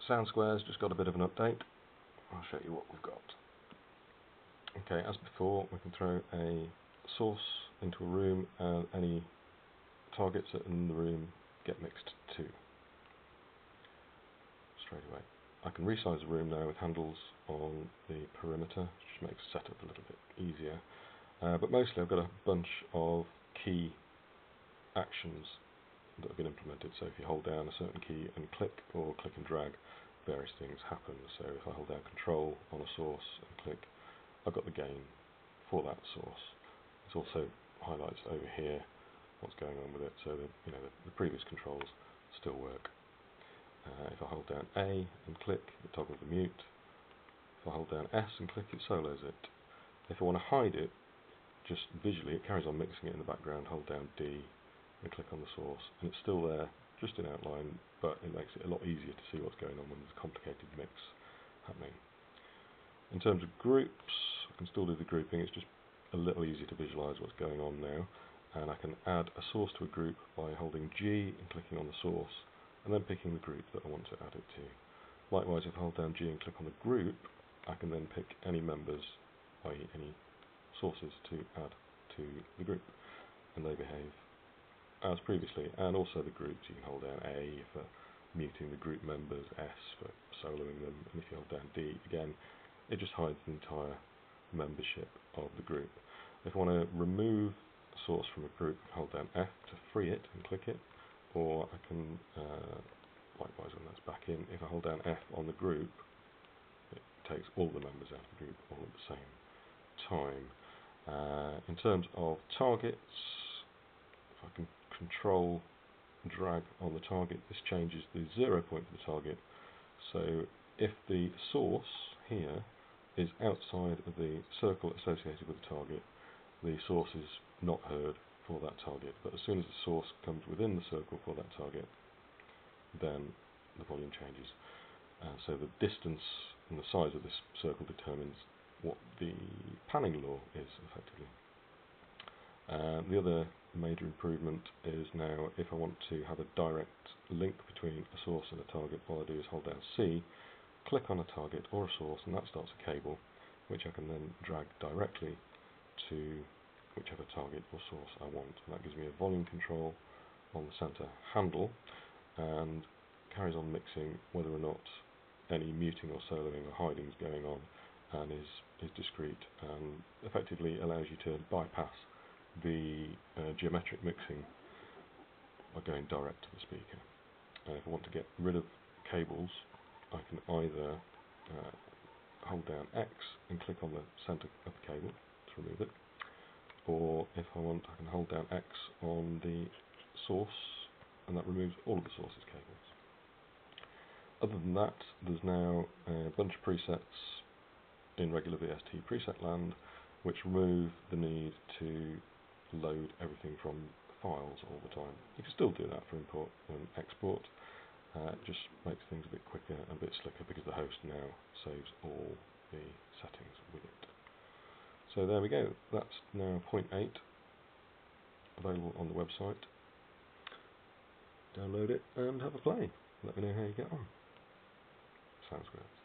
SoundSquares just got a bit of an update. I'll show you what we've got. Okay, as before, we can throw a source into a room and any targets that are in the room get mixed too. Straight away. I can resize the room now with handles on the perimeter, which makes setup a little bit easier. But mostly I've got a bunch of key actions that have been implemented. So if you hold down a certain key and click, or click and drag, various things happen. So if I hold down Control on a source and click, I've got the gain for that source. It also highlights over here what's going on with it, so that the previous controls still work. If I hold down A and click, it toggles the mute. If I hold down S and click, it solos it. If I want to hide it, just visually, it carries on mixing it in the background. Hold down D and click on the source, and it's still there, just in outline, but it makes it a lot easier to see what's going on when there's a complicated mix happening. In terms of groups, I can still do the grouping. It's just a little easier to visualize what's going on now, and I can add a source to a group by holding G and clicking on the source, and then picking the group that I want to add it to. Likewise, if I hold down G and click on the group, I can then pick any members, i.e. any sources to add to the group, and they behave as previously. And also the groups, you can hold down A for muting the group members, S for soloing them, and if you hold down D, again, it just hides the entire membership of the group. If I want to remove a source from a group, I can hold down F to free it and click it, or I can, likewise when that's back in, if I hold down F on the group, it takes all the members out of the group all at the same time. In terms of targets, if I can control and drag on the target, this changes the 0 point for the target. So if the source here is outside of the circle associated with the target, the source is not heard for that target. But as soon as the source comes within the circle for that target, then the volume changes. So the distance and the size of this circle determines what the panning law is, effectively. The other major improvement is now, if I want to have a direct link between a source and a target, all I do is hold down C, click on a target or a source, and that starts a cable, which I can then drag directly to whichever target or source I want. And that gives me a volume control on the center handle, and carries on mixing whether or not any muting or soloing or hiding is going on, and is discrete, and effectively allows you to bypass the geometric mixing by going direct to the speaker. If I want to get rid of cables, I can either hold down X and click on the center of the cable to remove it, or if I want, I can hold down X on the source, and that removes all of the source's cables. Other than that, there's now a bunch of presets in regular VST preset land which remove the need to load everything from files all the time. You can still do that for import and export. It just makes things a bit quicker and a bit slicker because the host now saves all the settings with it. So there we go. That's now 0.8 available on the website. Download it and have a play. Let me know how you get on. SoundSquares.